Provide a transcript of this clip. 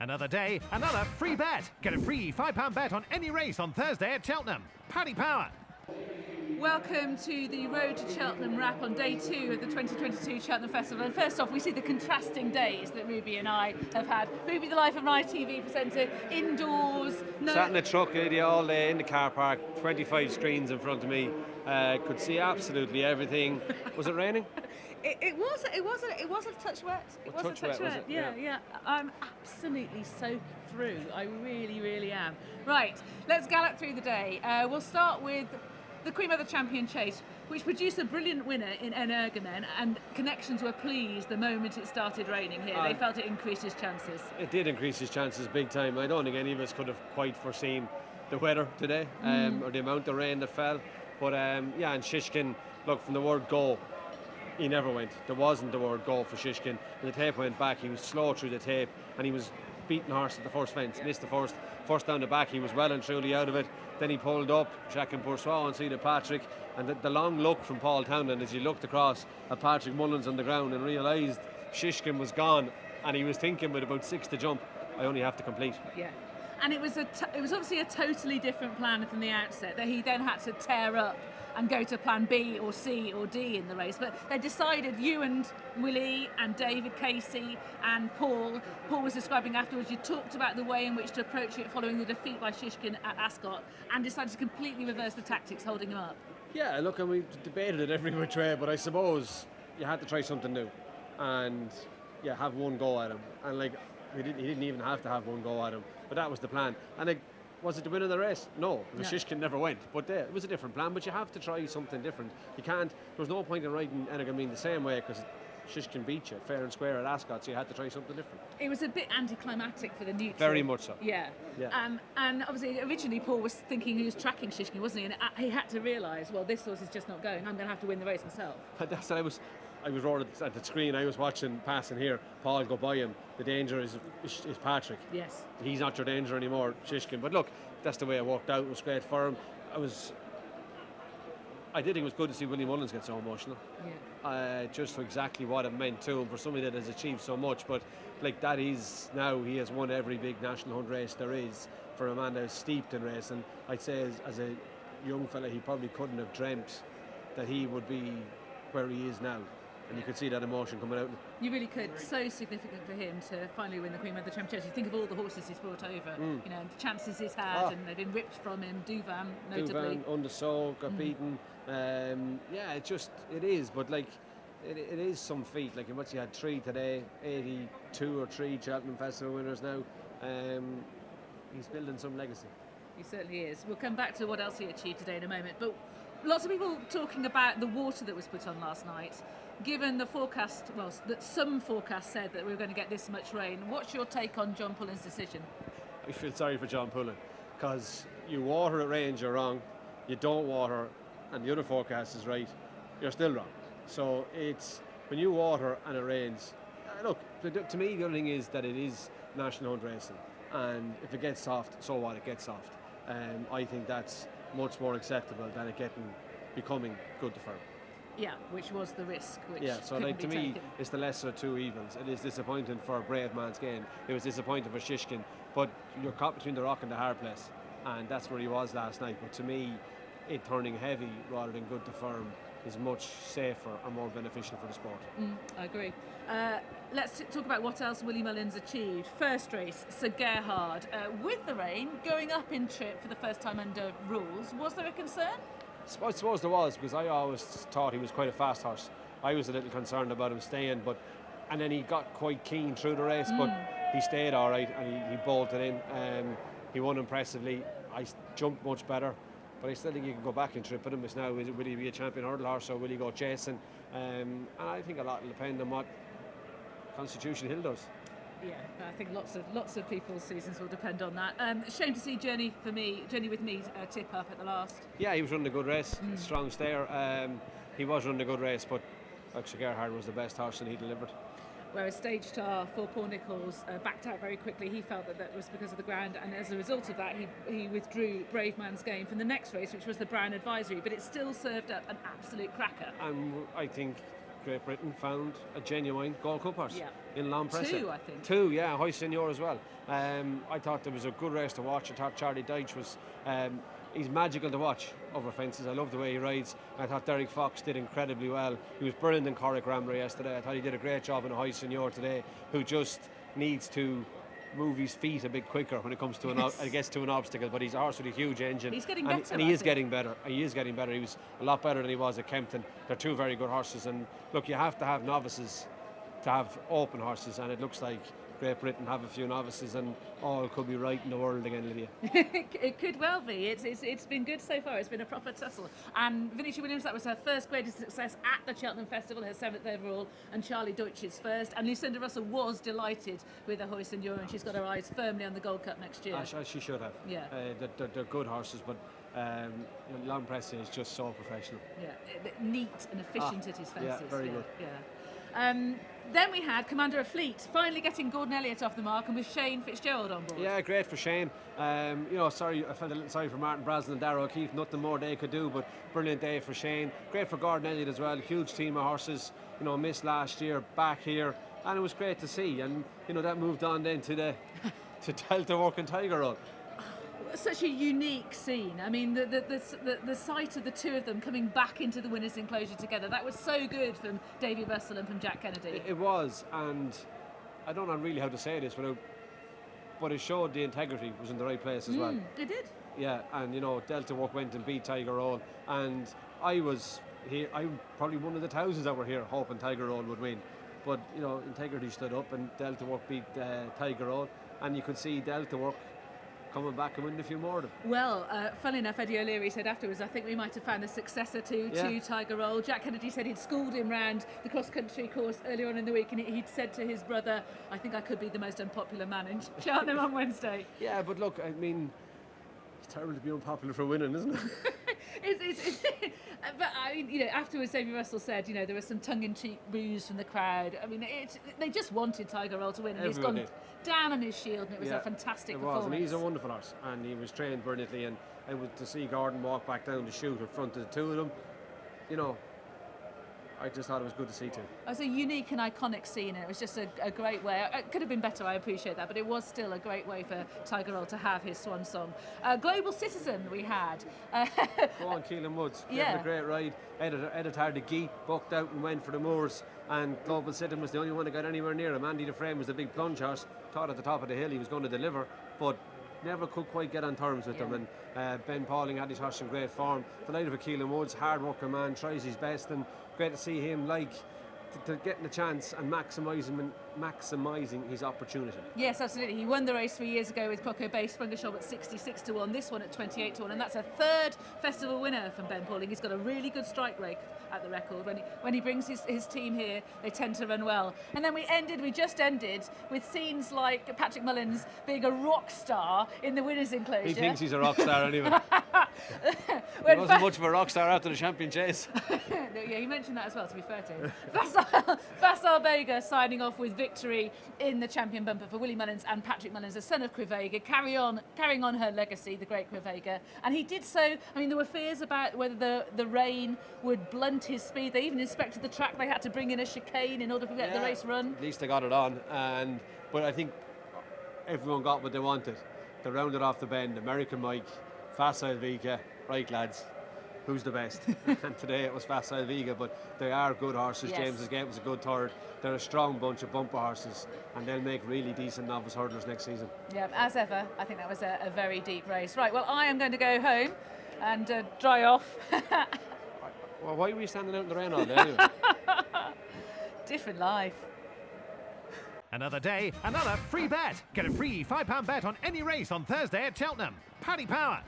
Another day, another free bet. Get a free £5 bet on any race on Thursday at Cheltenham. Paddy Power. Welcome to the Road to Cheltenham Wrap on day 2 of the 2022 Cheltenham Festival. And first off, we see the contrasting days that Ruby and I have had. Ruby, the Life of an ITV presenter, indoors. Sat in the truck, Lydia, all day in the car park, 25 screens in front of me. Could see absolutely everything. Was it raining? It was a touch wet. It was a touch wet. Yeah. I'm absolutely soaked through. I really am. Right, let's gallop through the day. We'll start with the Queen Mother Champion Chase, which produced a brilliant winner in Energumene, and connections were pleased the moment it started raining here. They felt it increased his chances. It did increase his chances big time. I don't think any of us could have quite foreseen the weather today, or the amount of rain that fell. But and Shishkin, look, from the word go, he never went. There wasn't the word go for Shishkin. When the tape went back, he was slow through the tape, and he was beating horse at the first fence, missed the first down the back. He was well and truly out of it. Then he pulled up, Jacques Boursois and Cedar Patrick, and the long look from Paul Townend as he looked across at Patrick Mullins on the ground and realised Shishkin was gone, and he was thinking with about 6 to jump, I only have to complete. Yeah. And it was obviously a totally different plan from the outset, that he then had to tear up and go to plan B or C or D in the race. But they decided, you and Willie and David Casey and Paul was describing afterwards, you talked about the way in which to approach it following the defeat by Shishkin at Ascot, and decided to completely reverse the tactics, holding him up. Yeah, look, and we debated it every which way, but I suppose you had to try something new and have one go at him. And he didn't even have to have one go at him, but that was the plan. And was it to win in the race? No, because Shishkin never went. But it was a different plan. But you have to try something different. You can't. There was no point in riding Energumene the same way because Shishkin beat you fair and square at Ascot. So you had to try something different. It was a bit anti-climactic for the neutral. Very much so. Yeah. And obviously, originally Paul was thinking he was tracking Shishkin, wasn't he? And he had to realise, well, this horse is just not going. I'm going to have to win the race myself. But that's what I was roaring at the screen. I was watching passing here. Paul go by him. The danger is Patrick. Yes. He's not your danger anymore, Shishkin. But look, that's the way it worked out. It was great for him. I did think it was good to see Willie Mullins get so emotional. Yeah. Just exactly what it meant to him for somebody that has achieved so much. But that is now he has won every big national hunt race there is for a man that is steeped in racing. I'd say as a young fella, he probably couldn't have dreamt that he would be where he is now. And you could see that emotion coming out. You really could. So significant for him to finally win the Queen Mother Championship. You think of all the horses he's brought over, and the chances he's had, and they've been ripped from him. Duvan, notably. Duvan, Undersold, got beaten. It is. But it is some feat. What he had 3 today, 82 or 3 Cheltenham Festival winners now. He's building some legacy. He certainly is. We'll come back to what else he achieved today in a moment. But lots of people talking about the water that was put on last night. Given the forecast, that some forecasts said that we were going to get this much rain, what's your take on John Pullen's decision? I feel sorry for John Pullen, because you water it rains, you're wrong. You don't water, and the other forecast is right, you're still wrong. So it's when you water and it rains. Look, to me, the other thing is that it is national hunt racing, and if it gets soft, so what? It gets soft. I think that's much more acceptable than it becoming good to firm. Yeah, which was the risk. So to me, it's the lesser of two evils. It is disappointing for a brave man's game. It was disappointing for Shishkin, but you're caught between the rock and the hard place, and that's where he was last night. But to me, it turning heavy rather than good to firm is much safer and more beneficial for the sport. I agree. Let's talk about what else Willie Mullins achieved. First race, Sir Gerhard. With the rain, going up in trip for the first time under rules, was there a concern? I suppose there was, because I always thought he was quite a fast horse. I was a little concerned about him staying, and then he got quite keen through the race, but he stayed all right and he bolted in. He won impressively. I jumped much better, but I still think you can go back and trip with him. It's now, will he be a champion hurdle horse or will he go chasing? And I think a lot will depend on what Constitution Hill does. Yeah, I think lots of people's seasons will depend on that. Shame to see Journey with Me tip up at the last. Yeah, he was running a good race, strong stayer. He was running a good race, but Sir Gerhard was the best horse and he delivered. Whereas Stage Star for Paul Nicholls backed out very quickly. He felt that was because of the ground, and as a result of that, he withdrew Brave Man's Game from the next race, which was the Brown Advisory. But it still served up an absolute cracker. And I think Great Britain found a genuine Gold Cup horse in Lampresa. Two, I think. Two, yeah, High Senior as well. I thought there was a good race to watch. I thought Charlie Deitch was... he's magical to watch over fences. I love the way he rides. I thought Derek Fox did incredibly well. He was brilliant in Corrick Rambley yesterday. I thought he did a great job in a High Senior today, who just needs to move his feet a bit quicker when it comes to gets to an obstacle. But he's a horse with a huge engine. He's getting better. And he is getting better. He is getting better. He was a lot better than he was at Kempton. They're two very good horses. And look, you have to have novices to have open horses. And it looks like Great Britain have a few novices, and all could be right in the world again, Lydia. It could well be. It's been good so far. It's been a proper tussle. And Vinicius Williams, that was her first greatest success at the Cheltenham Festival, her 7th overall, and Charlie Deutsch's first. And Lucinda Russell was delighted with the High Senior, and she's got her eyes firmly on the Gold Cup next year. She should have. Yeah. They're good horses, but Lampresa is just so professional. Yeah, neat and efficient at his fences. Yeah, very good. Yeah. Then we had Commander of Fleet finally getting Gordon Elliott off the mark, and with Shane Fitzgerald on board. Yeah, great for Shane. I felt a little sorry for Martin Brazel and Darragh O'Keefe. Nothing more they could do, but brilliant day for Shane. Great for Gordon Elliott as well. Huge team of horses. Missed last year, back here, and it was great to see. And that moved on then to Delta Work and Tiger Road. Such a unique scene. I mean, the sight of the two of them coming back into the winners' enclosure together, that was so good from Davy Russell and from Jack Kennedy. It was, and I don't know really how to say this, but it showed the integrity was in the right place as well. It did. Yeah, and Delta Work went and beat Tiger Roll, and I was here. I'm probably one of the thousands that were here hoping Tiger Roll would win, but integrity stood up and Delta Work beat Tiger Roll, and you could see Delta Work coming back and winning a few more of them. Well, funnily enough, Eddie O'Leary said afterwards, I think we might have found the successor to Tiger Roll. Jack Kennedy said he'd schooled him round the cross-country course earlier on in the week, and he'd said to his brother, I think I could be the most unpopular man in Cheltenham on Wednesday. Yeah, but look, I mean, it's terrible to be unpopular for winning, isn't it? But I mean, afterwards, Davy Russell said, there was some tongue-in-cheek boos from the crowd. I mean, they just wanted Tiger Roll to win, and he's gone down on his shield, and it was a fantastic performance. And he's a wonderful horse, and he was trained brilliantly, and to see Gordon walk back down the chute in front of the two of them, I just thought it was good to see too. It was a unique and iconic scene, and it was just a great way. It could have been better, I appreciate that, but it was still a great way for Tiger Roll to have his swan song. Global Citizen we had. Go on, Keelan Woods. Yeah. A great ride. Editor de Guy bucked out and went for the moors, and Global Citizen was the only one that got anywhere near him. Andy Dufresne was the big plunge horse. Thought at the top of the hill he was going to deliver, but never could quite get on terms with them. And Ben Pauling had his horse in great form. Delighted for Keelan Woods, hard working man, tries his best, and great to see him to getting a chance and maximising his opportunity. Yes, absolutely. He won the race 3 years ago with Croco Bay, sprung a shot at 66-1, this one at 28-1, and that's a third festival winner from Ben Pauling. He's got a really good strike rate at the record. When he brings his team here, they tend to run well. And then we just ended with scenes like Patrick Mullins being a rock star in the winners' enclosure. He thinks he's a rock star anyway. He wasn't much of a rock star after the Champion Chase. Yeah, he mentioned that as well, to be fair to him. Vassal Vega signing off with victory in the Champion Bumper for Willie Mullins and Patrick Mullins, the son of Crevega, carrying on her legacy, the great Crevega. And he did so. I mean, there were fears about whether the rain would blunt his speed. They even inspected the track. They had to bring in a chicane in order to get the race run. At least they got it on. But I think everyone got what they wanted. They rounded off the bend. American Mike, Facile Vega. Right, lads, who's the best? And today it was Facile Vega, but they are good horses. Yes. James's Gate was a good third. They're a strong bunch of bumper horses, and they'll make really decent novice hurdlers next season. Yeah, as ever, I think that was a very deep race. Right, well, I am going to go home and dry off. Well, why were you standing out in the rain all day anyway? Different life. Another day, another free bet. Get a free £5 bet on any race on Thursday at Cheltenham. Paddy Power.